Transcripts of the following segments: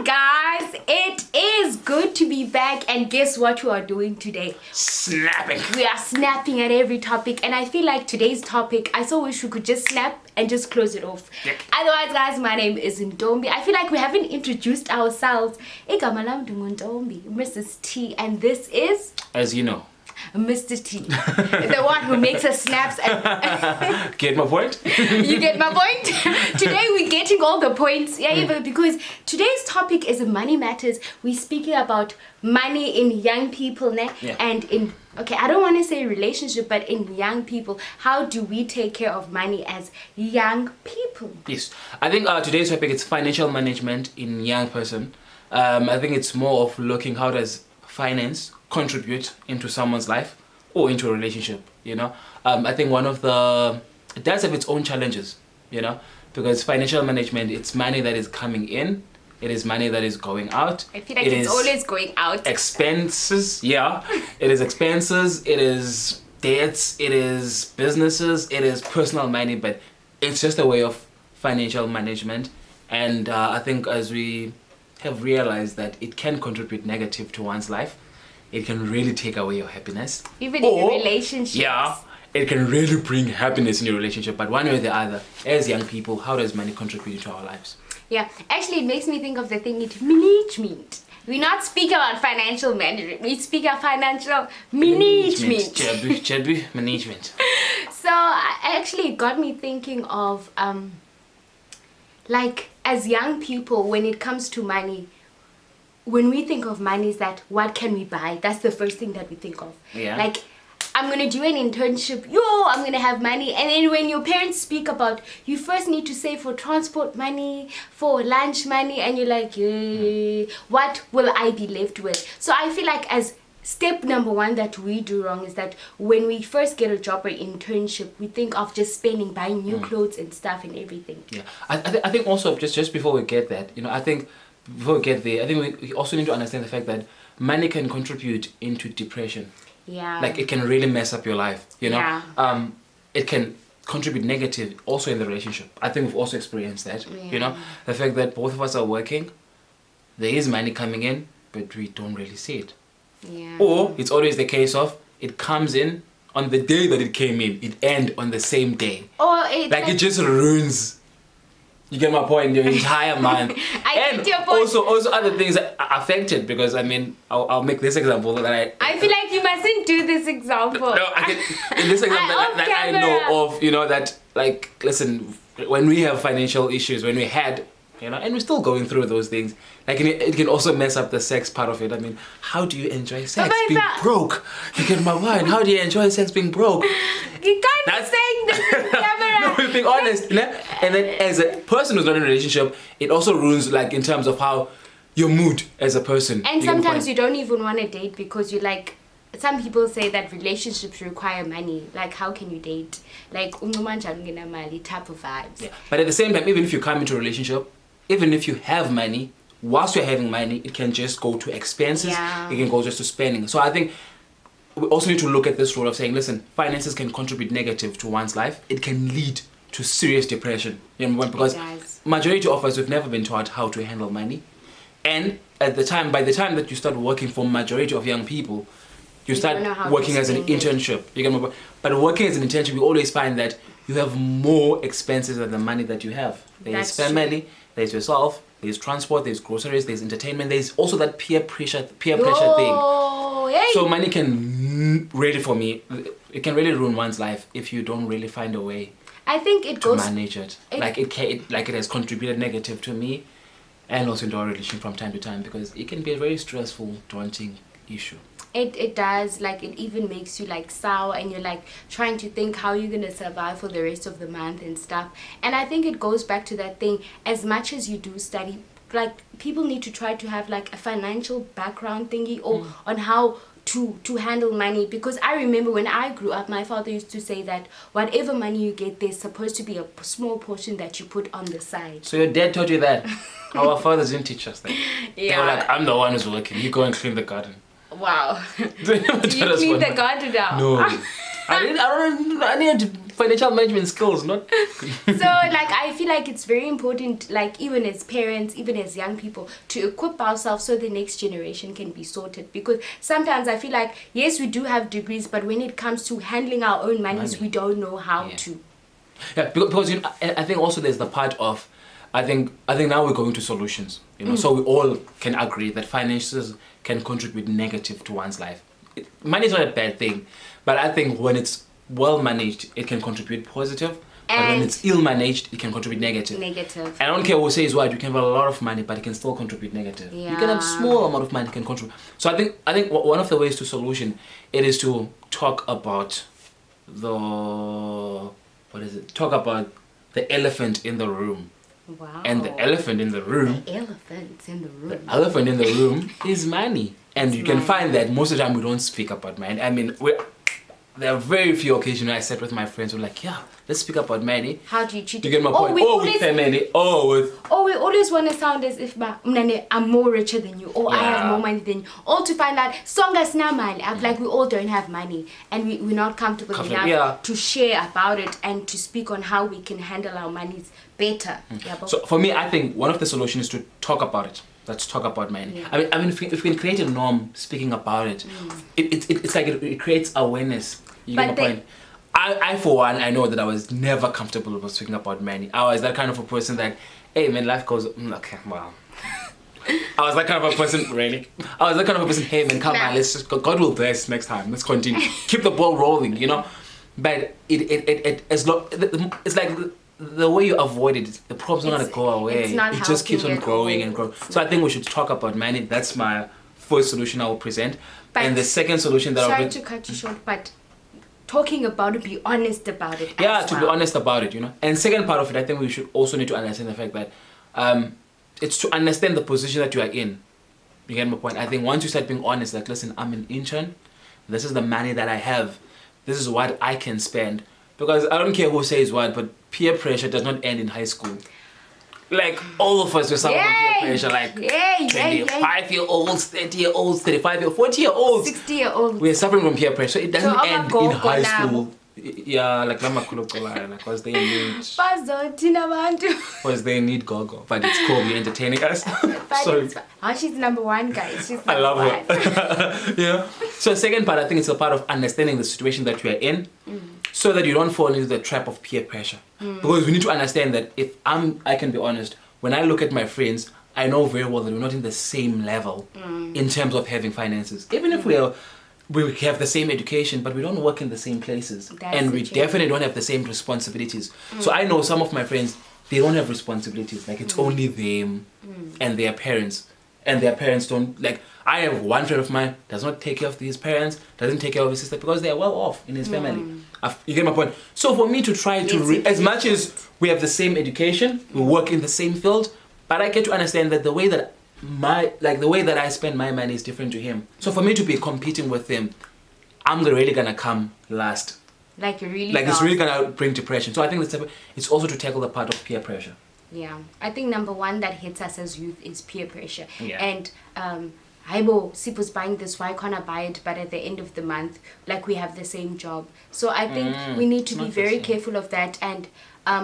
guys, it is good to be back, and guess what we are doing today? Snapping. We are snapping at every topic, and I feel like today's topic, I so wish we could just snap and just close it off. Yep. Otherwise, guys, my name is Ntombi. I feel like we haven't introduced ourselves. Igama lam Ntombi, Mrs. T, and this is, As you know. Mr. T, the one who makes us snaps. And Get my point? you get my point? Today we're getting all the points. Yeah, even because today's topic is money matters. We're speaking about money in young people, né? Yeah. And in, okay, I don't want to say relationship, but in young people. How do we take care of money as young people? Yes. I think today's topic is financial management in young person. I think it's more of looking how does finance contribute into someone's life or into a relationship, you know. I think one of the, it does have its own challenges, you know, because financial management, it's money that is coming in, it is money that is going out. I feel like it's always going out. Expenses, yeah. It is expenses, it is debts, it is businesses, it is personal money, but it's just a way of financial management. And I think as we have realized that it can contribute negative to one's life, it can really take away your happiness. Even in your relationships. Yeah, it can really bring happiness in your relationship. But one way or the other, as young people, how does money contribute to our lives? Yeah, actually it makes me think of the thing, it management. We not speak about financial management, we speak about financial management. Chabu, management. So actually it got me thinking of like as young people, when it comes to money, when we think of money, is that what can we buy? That's the first thing that we think of. Yeah. Like, I'm gonna do an internship, I'm gonna have money. And then when your parents speak about, you first need to save for transport money, for lunch money, and you're like, what will I be left with? So I feel like as step number one that we do wrong is that when we first get a job or internship, we think of just spending, buying new clothes and stuff and everything. Yeah, I think also just before we get that, you know, I think before we get there, I think we also need to understand the fact that money can contribute into depression. Yeah. Like it can really mess up your life, you know. Yeah. It can contribute negative also in the relationship. I think we've also experienced that, you know. The fact that both of us are working, there is money coming in, but we don't really see it. Yeah. Or it's always the case of it comes in on the day that it came in, it end on the same day. Or it just ruins. You get my point. Your entire month. I and get your point. Also other things are affected, because I mean I'll make this example that I feel like you mustn't do this example. No, in this example that I know of, you know, that like, listen, when we have financial issues, when we had, you know, and we're still going through those things, like it can also mess up the sex part of it. I mean, how do you enjoy sex being broke? You get my point. How do you enjoy sex being broke? You can't be saying this in camera. No, we're being honest, you know? And then as a person who's not in a relationship, it also ruins, like, in terms of how your mood as a person. And sometimes you don't even want to date because you like, some people say that relationships require money. Like, how can you date? Like, type of vibes. Yeah. But at the same time, even if you come into a relationship, even if you have money, whilst you're having money, it can just go to expenses. Yeah. It can go just to spending. So I think we also need to look at this role of saying, listen, finances can contribute negative to one's life. It can lead to serious depression. You know, because majority of us, we've never been taught how to handle money. And by the time that you start working for majority of young people, you start working as an internship. But working as an internship, you always find that you have more expenses than the money that you have. There's family, there's yourself, there's transport, there's groceries, there's entertainment, there's also that peer pressure thing. Yay. So money can really, for me, it can really ruin one's life if you don't really find a way. I think it goes to manage it. It has contributed negative to me, and also into our relationship from time to time, because it can be a very stressful, daunting issue. It does, like, it even makes you like sour, and you're like trying to think how you're gonna survive for the rest of the month and stuff. And I think it goes back to that thing, as much as you do study, like, people need to try to have like a financial background thingy or on how to handle money. Because I remember when I grew up, my father used to say that whatever money you get, there's supposed to be a small portion that you put on the side. So your dad taught you that? Our fathers didn't teach us that. Yeah. They were like, I'm the one who's working, you go and clean the garden. Wow. Do you clean the garden now? No. I needed to financial management skills, not. So like I feel like it's very important, like even as parents, even as young people, to equip ourselves so the next generation can be sorted. Because sometimes I feel like, yes, we do have degrees, but when it comes to handling our own monies, we don't know how to. Yeah, because you know, I think also there's the part of, I think now we're going to solutions. You know, so we all can agree that finances can contribute negative to one's life. Money is not a bad thing, but I think when it's well managed, it can contribute positive. But when it's ill managed, it can contribute negative. Negative. And I don't care who says what. You can have a lot of money, but it can still contribute negative. Yeah. You can have small amount of money, can contribute. So I think one of the ways to solution it is to talk about talk about the elephant in the room. Wow. And the elephant in the room. The elephant in the room. The elephant in the room is money. And you can find that most of the time we don't speak about money. I mean, there are very few occasions where I sat with my friends who are like, yeah, let's speak about money. How do you treat it? You get my point? With family. We always want to sound as if I'm more richer than you, or I have more money than you. All to find out, songas na mali. Like we all don't have money, and we're not comfortable enough to share about it and to speak on how we can handle our monies better. So for me, I think one of the solutions is to talk about it. Let's talk about money. I mean, if we can create a norm speaking about it, it's like it creates awareness. You get my point? I for one, I know that I was never comfortable with speaking about money. I was that kind of a person that, hey man, life goes, okay, wow. I was that kind of a person, really. I was that kind of a person, hey man, come on, let's just, God will bless next time. Let's continue. Keep the ball rolling, you know? But it's like the way you avoid it, the problem's not going to go away. It just keeps on growing and growing. So I think we should talk about money. That's my first solution I will present. And the second solution that Sorry to cut you short, but talking about it, be honest about it. Yeah, to be honest about it, you know. And second part of it, I think we should also need to understand the fact that it's to understand the position that you are in. You get my point? I think once you start being honest, like, listen, I'm an intern. This is the money that I have. This is what I can spend. Because I don't care who says what, but peer pressure does not end in high school. Like, all of us were suffering from peer pressure, like 25-year-olds, 30-year-olds, 35-year-olds, 40-year-olds. 60-year-olds. We're suffering from peer pressure. It doesn't end in high school. Yeah, like because they need gogo. But it's cool, you're entertaining us. Sorry. She's number one, guys. She's I love her. Yeah. So second part, I think it's a part of understanding the situation that you are in, so that you don't fall into the trap of peer pressure. Because we need to understand that if I can be honest, when I look at my friends, I know very well that we're not in the same level in terms of having finances. Even if we have the same education, but we don't work in the same places. And we definitely don't have the same responsibilities. So I know some of my friends, they don't have responsibilities. Like, it's only them and their parents. And their parents don't, like, I have one friend of mine, does not take care of his parents, doesn't take care of his sister, because they are well off in his family. You get my point? So for me to try to, as much as we have the same education, we work in the same field, but I get to understand that the way that I spend my money is different to him. So for me to be competing with him, I'm really gonna come last. Like you're really it's really gonna bring depression. So I think it's also to tackle the part of peer pressure. Yeah, I think number one that hits us as youth is peer pressure. Yeah. And Haibo, Sipo's buying this, why can't I buy it? But at the end of the month, like, we have the same job. So I think we need to be very careful of that and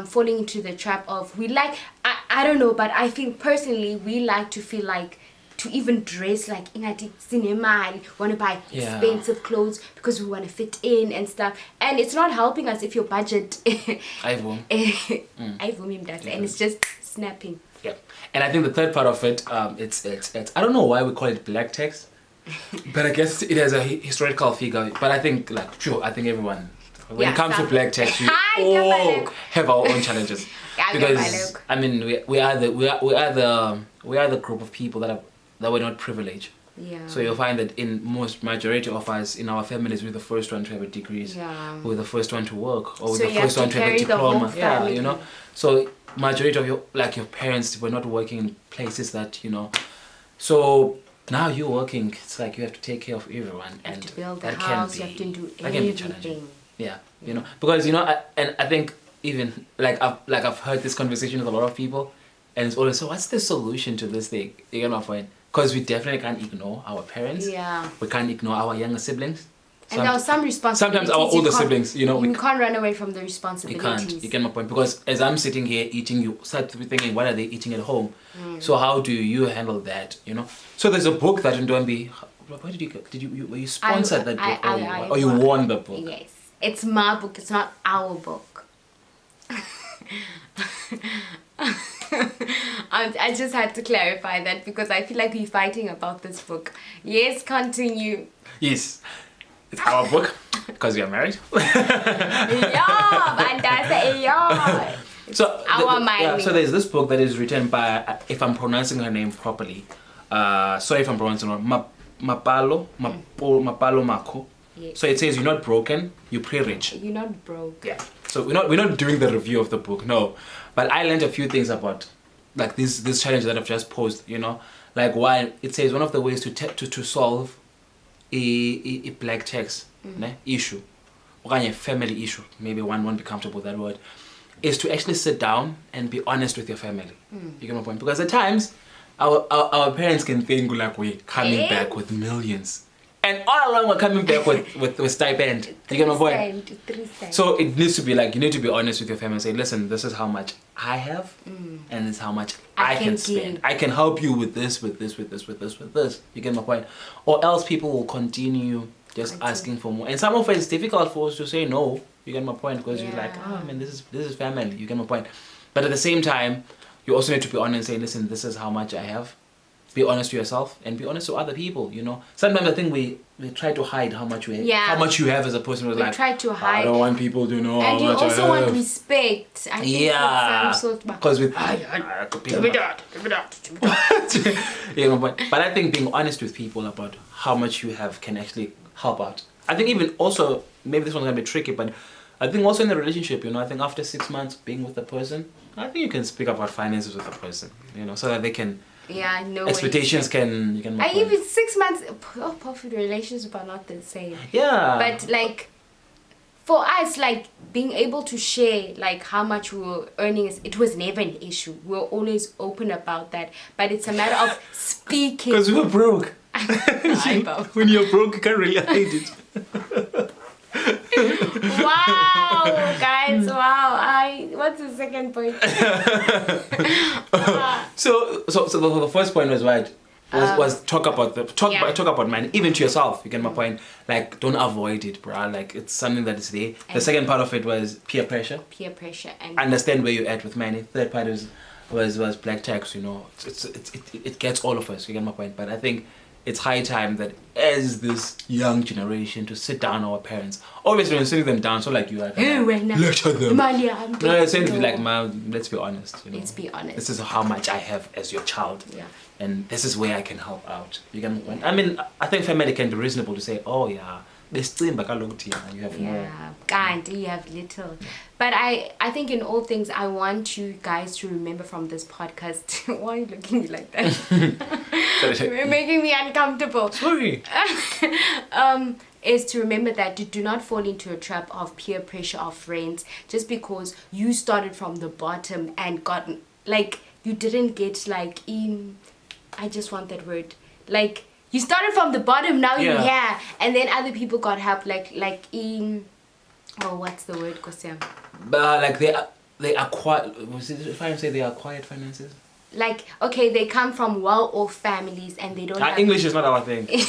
falling into the trap of, I don't know, but I think personally we like to feel like to even dress like ingati cinemali, want to buy expensive clothes because we want to fit in and stuff, and it's not helping us if your budget and it's just snapping. Yeah, and I think the third part of it, it's I don't know why we call it black tax, but I guess it has a historical figure. But I think I think everyone, when it comes to black tax, we all have our own challenges. Because I mean, we are the group of people that were not privileged. Yeah. So you'll find that in majority of us in our families, we're the first one to have a degrees. Yeah. We're the first one to work, or we're so the first one to have a diploma. Yeah, you know. So majority of your parents were not working in places that, you know. So now you're working. It's like you have to take care of everyone, you and have to build the that house. can be, you have to do that can be challenging. Yeah, you know, because you know, I think even I've heard this conversation with a lot of people, and it's always, so what's the solution to this thing? You know, because we definitely can't ignore our parents. Yeah. We can't ignore our younger siblings. And there are some responsibilities. Sometimes our older siblings, you know, you can't run away from the you responsibilities. can't. You get my point. Because as I'm sitting here eating, you start thinking, what are they eating at home? So how do you handle that? You know. So there's a book that Ndwambi. Where did you go? Were you sponsored that book, or you won the book? Yes, it's my book. It's not our book. I just had to clarify that because I feel like we're fighting about this book. Yes, continue. Yes, it's our book because we are married. Yeah, and I say yeah. So so there's this book that is written by, if I'm pronouncing her name properly, sorry if I'm pronouncing it wrong, Mapalo Mako. Yes. So it says you're not broken, you pray rich. You're not broke. Yeah. So we're not doing the review of the book, no. But I learned a few things about like this challenge that I've just posed, you know. Like one, it says one of the ways to solve a black tax issue, or a family issue, maybe one won't be comfortable with that word, is to actually sit down and be honest with your family. You get my point? Because at times our parents can think like we're coming back with millions. And all along we're coming back with stipend. You get my point? So it needs to be like, you need to be honest with your family and say, listen, this is how much I have and this is how much I can spend. I can help you with this, with this, with this, with this, with this. You get my point? Or else people will continue just asking for more. And some of it's difficult for us to say no. You get my point? Because you're like, oh man, this is family. You get my point? But at the same time, you also need to be honest and say, listen, this is how much I have. Be honest to yourself and be honest to other people, you know. Sometimes I think we try to hide how much how much you have as a person. We try to hide. I don't want people to know how much I have. And you also want respect. I think because with give me that. You know, but I think being honest with people about how much you have can actually help out. I think even also, maybe this one's gonna be tricky, but I think also in the relationship, you know, I think after 6 months being with the person, I think you can speak about finances with the person, you know, so that they can. Yeah, no. Expectations can you can. Even 6 months, perfect relationships are not the same. Yeah. But like, for us, like being able to share like how much we were earning, it was never an issue. We were always open about that. But it's a matter of speaking. Because we were broke. When you're broke, you can't really hide it. Wow, guys! Wow, what's the second point? So the first point was what was talk about money, even to yourself. You get my point. Like, don't avoid it, bro. Like, it's something that is there. The second part of it was peer pressure. Peer pressure and understand where you're at with money. Third part was black tax. You know, it gets all of us. You get my point. But I think it's high time that as this young generation to sit down our parents. Obviously, when sitting them down, so like you are lecture them. No, it's saying to be like, man, let's be honest. You know? Let's be honest. This is how much I have as your child. Yeah. And this is where I can help out. You get my point? I mean, I think family can be reasonable to say, oh yeah, there's still you have more. Yeah, kind, you have little. But I think in all things, I want you guys to remember from this podcast. Why are you looking at me like that? You're making me uncomfortable. Sorry. Is to remember that you do not fall into a trap of peer pressure of friends just because you started from the bottom and got like you didn't get like in. I just want that word. Like you started from the bottom, now you're here, and then other people got help. Like in, oh, what's the word, Kosiam? Like they acquired. Was it if I say they acquired finances? Like, okay, they come from well-off families and they don't have... English is not our thing. Wow,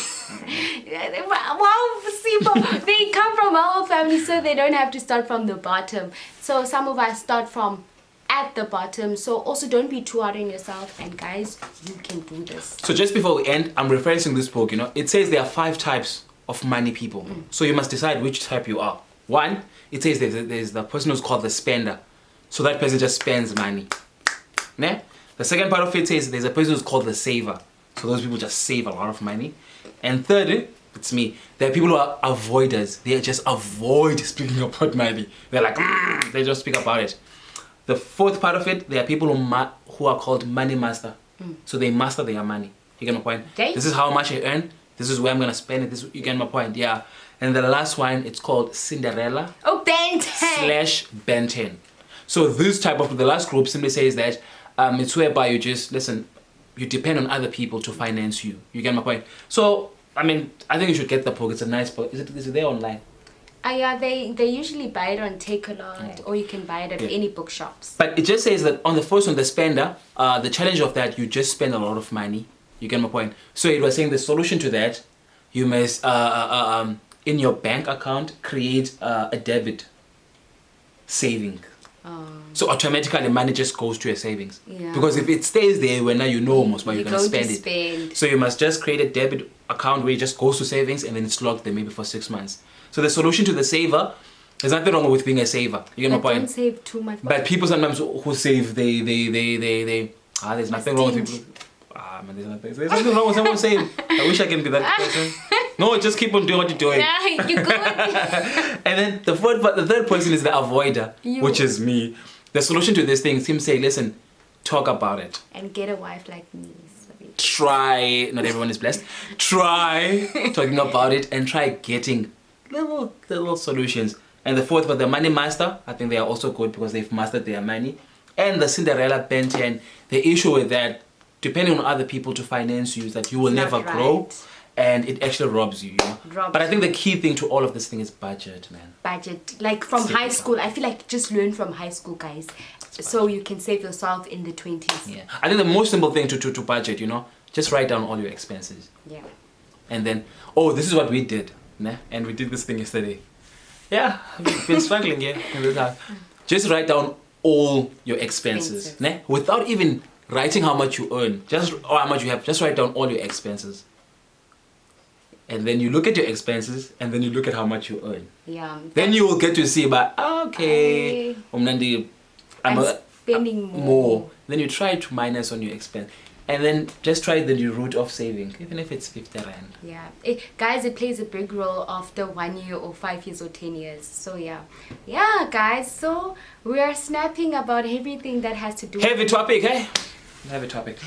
Sibo. They come from well-off families, so they don't have to start from the bottom. So some of us start from at the bottom. So also don't be too hard on yourself. And guys, you can do this. So just before we end, I'm referencing this book, you know. It says there are 5 types of money people. So you must decide which type you are. 1, it says there's the person who's called the spender. So that person just spends money. Ne? The second part of it says there's a person who's called the saver. So those people just save a lot of money. And third, it's me. There are people who are avoiders. They just avoid speaking about money. They're like, they just speak about it. The fourth part of it, there are people who are called money master. So they master their money. You get my point? Okay. This is how much I earn. This is where I'm going to spend it. You get my point? Yeah. And the last one, it's called Cinderella. Oh, Ben 10. / Ben 10. So this type of, the last group simply says that it's whereby you just, listen, you depend on other people to finance you. You get my point? So I mean, I think you should get the book. It's a nice book. Is it there online? Yeah, they usually buy it on Takealot, or you can buy it at any bookshops. But it just says that on the first one, the spender, the challenge of that, you just spend a lot of money. You get my point. So it was saying the solution to that, you must in your bank account create a debit saving. So automatically money just goes to your savings. Yeah. Because if it stays there, when now you know almost where you're going to spend it. Spend. So you must just create a debit account where it just goes to savings and then it's locked there maybe for 6 months. So the solution to the saver, there's nothing wrong with being a saver. You get my point? Don't save too much. But people sometimes who save, they there's nothing wrong with people. Man, there's nothing wrong with someone saying, I wish I can be that person. No, just keep on doing what you're doing. Yeah, you're good. And then the third person is the avoider, which is me. The solution to this thing is him saying, listen, talk about it. And get a wife like me. Try, not everyone is blessed, try talking about it and try getting little solutions. And the fourth, but the money master, I think they are also good because they've mastered their money. And the Cinderella Benten, the issue with that, depending on other people to finance you, is that you will never grow. And it actually robs you, But I think the key thing to all of this thing is budget, man. Budget. Like from high school, I feel like just learn from high school, guys. So you can save yourself in the 20s. Yeah. I think the most simple thing to budget, just write down all your expenses. Yeah. And then, this is what we did. Nah? And we did this thing yesterday. Yeah, I've been struggling here in this house. Just write down all your expenses. Nah? Without even writing how much you earn, or how much you have, just write down all your expenses. And then you look at your expenses, and then you look at how much you earn. Yeah. Then you will get to see, I'm spending more. Then you try to minus on your expense. And then just try the route of saving, even if it's 50 rand. Yeah. Guys, it plays a big role after 1 year or 5 years or 10 years. So yeah. Yeah, guys. So we are snapping about everything that has to do Heavy topic, eh? Heavy topic.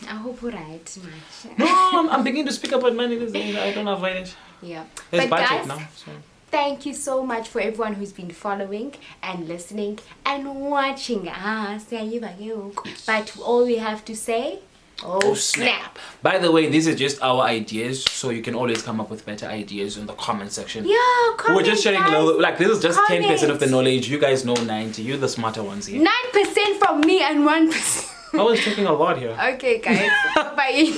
I hope we're right, much. No, I'm beginning to speak about money these days. I don't avoid it. Yeah. There's but budget guys, now. So. Thank you so much for everyone who's been following and listening and watching us. But all we have to say, oh snap. By the way, these are just our ideas, so you can always come up with better ideas in the comment section. Yeah, comment. We're just sharing a little, like this is just comment. 10% of the knowledge. You guys know 90. You're the smarter ones here. 9% from me and 1%. I was talking a lot here. Okay, guys. Bye.